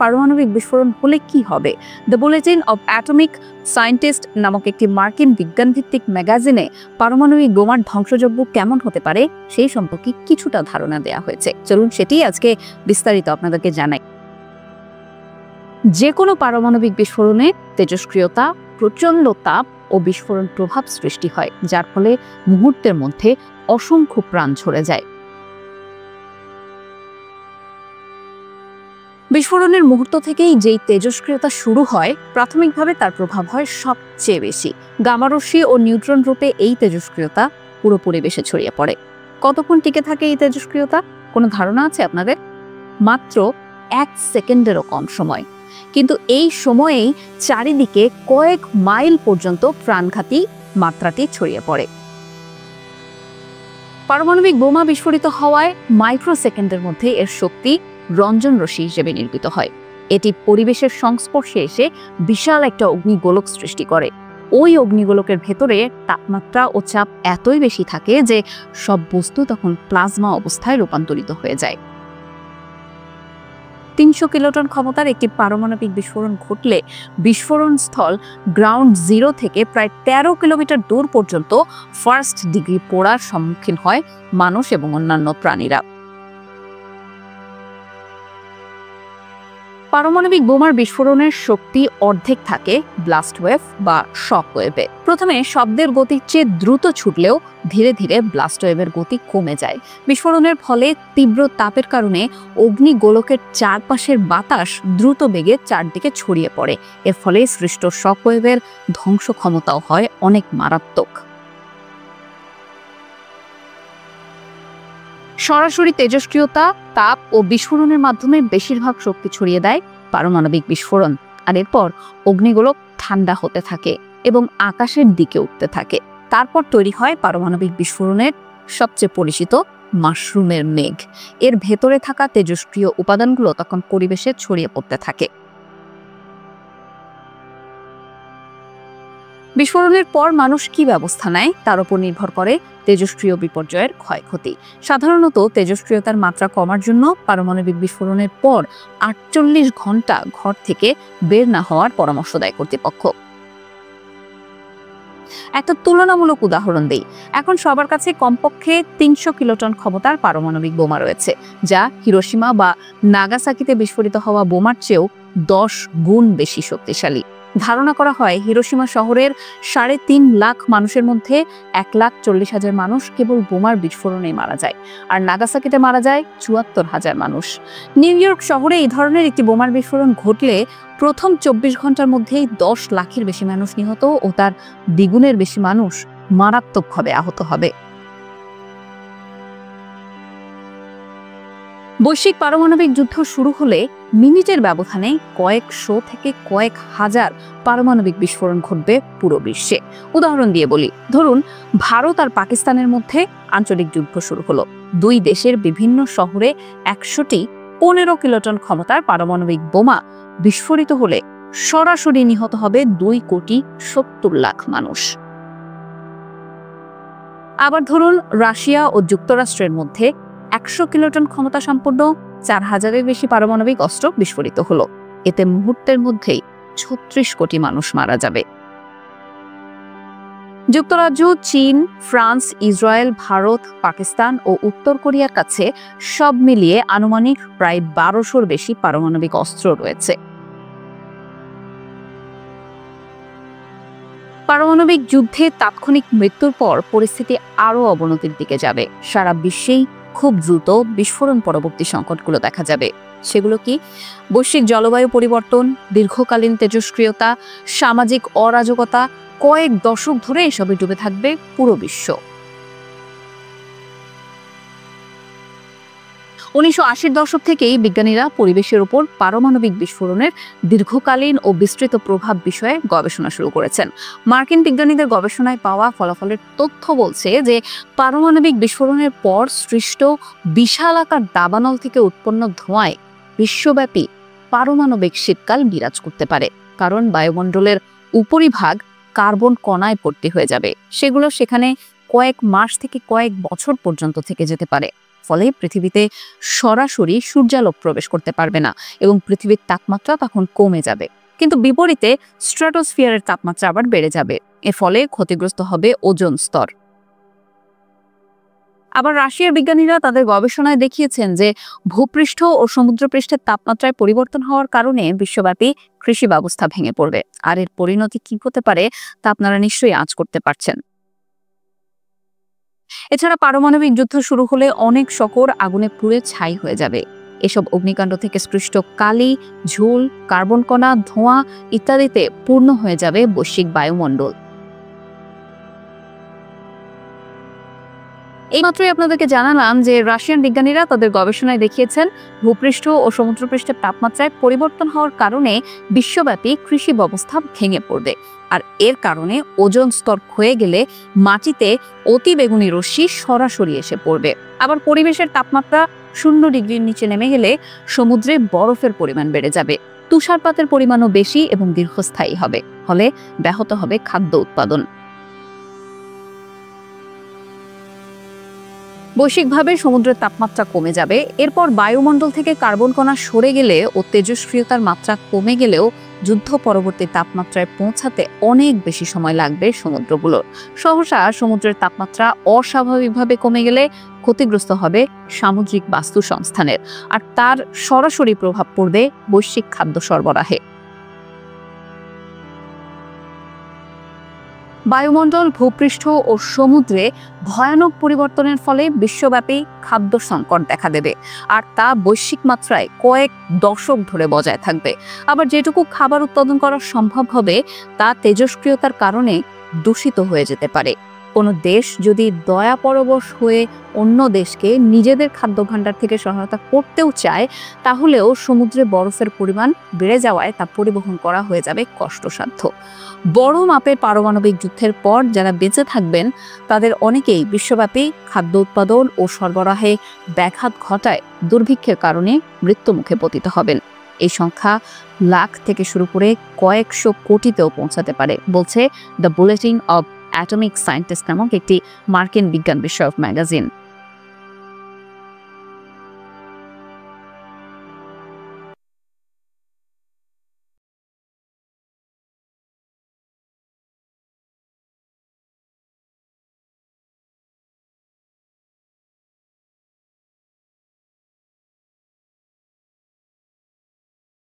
পারমাণবিক বিস্ফোরণ হলে কি হবে? The bulletin of atomic scientist নামক একটি মার্কিন বিজ্ঞানভিত্তিক ম্যাগাজিনে পারমাণবিক বোমার ধ্বংসযজ্ঞ কেমন হতে পারে সেই সম্পর্কে কিছুটা ধারণা দেওয়া হয়েছে। চলুন সেটি আজকে বিস্তারিত আপনাদেরকে জানাই। যে কোনো পারমাণবিক বিস্ফোরণে তেজস্ক্রিয়তা, প্রচণ্ড তাপ ও বিস্ফোরণ প্রভাব সৃষ্টি হয়, যার ফলে মুহূর্তের মধ্যে অসংখ্য প্রাণ ঝরে যায়। বিস্ফোরণের মুহূর্ত থেকেই যেই তেজস্ক্রিয়তা শুরু হয়, প্রাথমিকভাবে তার প্রভাব হয় সবচেয়ে বেশি। গামারশ্মি ও নিউট্রন রূপে এই তেজস্ক্রিয়তা পুরো পরিবেশে ছড়িয়ে পড়ে। কতক্ষণ টিকে থাকে এই তেজস্ক্রিয়তা? কোনো ধারণা আছে আপনাদের? মাত্র 1 সেকেন্ডেরও কম সময়। কিন্তু এই সময়েই চারিদিকে কয়েক মাইল পর্যন্ত প্রাণঘাতী মাত্রাটি ছড়িয়ে পড়ে। পারমাণবিক বোমা বিস্ফোরিত হওয়ায় মাইক্রোসেকেন্ডের মধ্যে এর শক্তি রঞ্জন রশ্মি হিসেবে নির্গত হয়। এটি পরিবেশের সংস্পর্শে এসে বিশাল একটা অগ্নিগোলক সৃষ্টি করে। ওই অগ্নিগোলকের ভেতরে তাপমাত্রা ও চাপ এতই বেশি থাকে যে সব বস্তু তখন প্লাজমা অবস্থায় রূপান্তরিত হয়ে যায়। 300 কিলোটন ক্ষমতার একটি পারমাণবিক বিস্ফোরণ ঘটলে বিস্ফোরণ স্থল গ্রাউন্ড জিরো থেকে প্রায় 13 কিলোমিটার দূর পর্যন্ত ফার্স্ট ডিগ্রি পোড়ার সম্মুখীন হয় মানুষ এবং অন্যান্য প্রাণীরা। পারমাণবিক বোমার বিস্ফোরণের শক্তি অর্ধেক থাকে ব্লাস্ট ওয়েভ বা শক ওয়েভে। প্রথমে শব্দের গতির চেয়ে দ্রুত ছুটলেও ধীরে ধীরে ব্লাস্ট ওয়েভের গতি কমে যায়। বিস্ফোরণের ফলে তীব্র তাপের কারণে অগ্নিগোলকের চারপাশের বাতাস দ্রুত বেগে চারদিকে ছড়িয়ে পড়ে। এর ফলে সৃষ্ট শক ওয়েভের ধ্বংস ক্ষমতাও হয় অনেক মারাত্মক। সরাসরি তেজস্ক্রিয়তা, তাপ ও বিস্ফোরণের মাধ্যমে বেশিরভাগ শক্তি ছড়িয়ে দেয় পারমাণবিক বিস্ফোরণ। আর এরপর অগ্নিগোলক ঠান্ডা হতে থাকে এবং আকাশের দিকে উঠতে থাকে। তারপর তৈরি হয় পারমাণবিক বিস্ফোরণের সবচেয়ে পরিচিত মাশরুমের মেঘ। এর ভেতরে থাকা তেজস্ক্রিয় উপাদানগুলো তখন পরিবেশে ছড়িয়ে পড়তে থাকে। বিস্ফোরণের পর মানুষ কি ব্যবস্থা নেয় তার উপর নির্ভর করে তেজস্ক্রিয় বিপর্যয়ের ক্ষয়ক্ষতি। সাধারণত তেজস্ক্রিয়তার মাত্রা কমার জন্য পারমাণবিক বিস্ফোরণের পর 48 ঘন্টা ঘর থেকে বের না হওয়ার পরামর্শ দেয় কর্তৃপক্ষ। একটা তুলনামূলক উদাহরণ দেই। এখন সবার কাছে কমপক্ষে 300 কিলোটন ক্ষমতার পারমাণবিক বোমা রয়েছে, যা হিরোশিমা বা নাগাসাকিতে বিস্ফোরিত হওয়া বোমার চেয়েও 10 গুণ বেশি শক্তিশালী। ধারণা করা হয় হিরোশিমা শহরের 3.5 লাখ মানুষের মধ্যে 1,40,000 মানুষ কেবল বোমার বিস্ফোরণে মারা যায়, আর নাগাসাকিতে মারা যায় 74,000 মানুষ। নিউ ইয়র্ক শহরে এই ধরনের একটি বোমার বিস্ফোরণ ঘটলে প্রথম 24 ঘন্টার মধ্যেই 10 লাখের বেশি মানুষ নিহত ও তার দ্বিগুণের বেশি মানুষ মারাত্মকভাবে আহত হবে। বৈশ্বিক পারমাণবিক যুদ্ধ শুরু হলে মিনিটের ব্যবধানে কয়েকশো থেকে কয়েক হাজার পারমাণবিক বিস্ফোরণ ঘটবে পুরো বিশ্বে। উদাহরণ দিয়ে বলি, ধরুন ভারত আর পাকিস্তানের মধ্যে আঞ্চলিক যুদ্ধ শুরু হলো। দুই দেশের বিভিন্ন শহরে 100টি 15 কিলোটন ক্ষমতার পারমাণবিক বোমা বিস্ফোরিত হলে সরাসরি নিহত হবে 2,70,00,000 মানুষ। আবার ধরুন রাশিয়া ও যুক্তরাষ্ট্রের মধ্যে 100 কিলোটন ক্ষমতা সম্পন্ন 4,000-এর বেশি পারমাণবিক অস্ত্র বিস্ফোরিত হলো। এতে মুহূর্তের মধ্যেই 36 কোটি মানুষ মারা যাবে। যুক্তরাজ্য, চীন, ফ্রান্স, ইসরায়েল, ভারত, পাকিস্তান ও উত্তর কোরিয়ার কাছে সব মিলিয়ে আনুমানিক প্রায় 1200-র বেশি পারমাণবিক অস্ত্র রয়েছে। পারমাণবিক যুদ্ধে তাৎক্ষণিক মৃত্যুর পর পরিস্থিতি আরও অবনতির দিকে যাবে। সারা বিশ্বেই খুব দ্রুত বিস্ফোরণ পরবর্তী সংকটগুলো দেখা যাবে। সেগুলো কি? বৈশ্বিক জলবায়ু পরিবর্তন, দীর্ঘকালীন তেজস্ক্রিয়তা, সামাজিক অরাজকতা। কয়েক দশক ধরে এসবে ডুবে থাকবে পুরো বিশ্ব। 1980-র দশক থেকেই বিজ্ঞানীরা পরিবেশের উপর পারমাণবিক বিস্ফোরণের দীর্ঘকালীন ও বিস্তৃত প্রভাব বিষয়ে গবেষণা শুরু করেছেন। মার্কিন বিজ্ঞানীদের গবেষণায় পাওয়া ফলাফলের তথ্য বলছে যে পারমাণবিক বিস্ফোরণের পর সৃষ্ট বিশালাকার দাবানল থেকে উৎপন্ন ধোঁয়ায় বিশ্বব্যাপী পারমাণবিক শীতকাল বিরাজ করতে পারে, কারণ বায়ুমণ্ডলের উপরিভাগ কার্বন কণায় ভর্তি হয়ে যাবে। সেগুলো সেখানে কয়েক মাস থেকে কয়েক বছর পর্যন্ত থেকে যেতে পারে। ফলে পৃথিবীতে সরাসরি সূর্যালোক প্রবেশ করতে পারবে না এবং পৃথিবীর তাপমাত্রা তখন কমে যাবে। কিন্তু বিপরীতে স্ট্র্যাটোস্ফিয়ারের তাপমাত্রা আবার বেড়ে যাবে। এর ফলে ক্ষতিগ্রস্ত হবে ওজোন স্তর। আবার রাশিয়ার বিজ্ঞানীরা তাদের গবেষণায় দেখিয়েছেন যে ভূপৃষ্ঠ ও সমুদ্রপৃষ্ঠের তাপমাত্রায় পরিবর্তন হওয়ার কারণে বিশ্বব্যাপী কৃষি ব্যবস্থা ভেঙে পড়বে। আর এর পরিণতি কি হতে পারে তা আপনারা নিশ্চয়ই আঁচ করতে পারছেন। এছাড়া পারমাণবিক যুদ্ধ শুরু হলে অনেক শহর আগুনে পুড়ে ছাই হয়ে যাবে। এসব অগ্নিকাণ্ড থেকে সৃষ্ট কালি, ঝুল, কার্বন কণা, ধোঁয়া ইত্যাদিতে পূর্ণ হয়ে যাবে বৈশ্বিক বায়ুমণ্ডল। এইমাত্রই আপনাদেরকে জানালাম যে রাশিয়ান বিজ্ঞানীরা তাদের গবেষণায় দেখিয়েছেন ভূপৃষ্ঠ ও সমুদ্রপৃষ্ঠের তাপমাত্রায় পরিবর্তন হওয়ার কারণে বিশ্বব্যাপী কৃষি ব্যবস্থা ভেঙে পড়বে। আর এর কারণে ওজোন স্তর ক্ষয়ে গেলে মাটিতে অতি বেগুনি রশ্মি সরাসরি এসে পড়বে। আবার পরিবেশের তাপমাত্রা 0 ডিগ্রির নিচে নেমে গেলে সমুদ্রে বরফের পরিমাণ বেড়ে যাবে, তুষারপাতের পরিমাণও বেশি এবং দীর্ঘস্থায়ী হবে, ফলে ব্যাহত হবে খাদ্য উৎপাদন। বৈশ্বিকভাবে সমুদ্রের তাপমাত্রা কমে যাবে। এরপর বায়ুমণ্ডল থেকে কার্বন কণা সরে গেলে ও তেজস্ক্রিয়তার মাত্রা কমে গেলেও যুদ্ধ পরবর্তী তাপমাত্রায় পৌঁছাতে অনেক বেশি সময় লাগবে সমুদ্রগুলোর। সহসা সমুদ্রের তাপমাত্রা অস্বাভাবিকভাবে কমে গেলে ক্ষতিগ্রস্ত হবে সামুদ্রিক বাস্তুসংস্থানের, আর তার সরাসরি প্রভাব পড়বে বৈশ্বিক খাদ্য সরবরাহে। বায়ুমণ্ডল, ভূপৃষ্ঠ ও সমুদ্রে ভয়ানক পরিবর্তনের ফলে বিশ্বব্যাপী খাদ্য সংকট দেখা দেবে, আর তা বৈশ্বিক মাত্রায় কয়েক দশক ধরে বজায় থাকবে। আবার যেটুকু খাবার উৎপাদন করা সম্ভব হবে তা তেজস্ক্রিয়তার কারণে দূষিত হয়ে যেতে পারে। কোনো দেশ যদি দয়াপরবশ হয়ে অন্য দেশকে নিজেদের খাদ্য ভাণ্ডার থেকে সহায়তা করতেও চায়, তাহলেও সমুদ্রে বরফের পরিমাণ বেড়ে যাওয়ায় তা পরিবহন করা হয়ে যাবে কষ্টসাধ্য। বড় মাপের পারমাণবিক যুদ্ধের পর যারা বেঁচে থাকবেন তাদের অনেকেই বিশ্বব্যাপী খাদ্য উৎপাদন ও সরবরাহে ব্যাঘাত ঘটায় দুর্ভিক্ষের কারণে মৃত্যুমুখে পতিত হবেন। এই সংখ্যা লাখ থেকে শুরু করে কয়েকশো কোটিতেও পৌঁছাতে পারে, বলছে the bulletin of atomic scientist নামক একটি মার্কিন বিজ্ঞান বিষয়ক ম্যাগাজিন।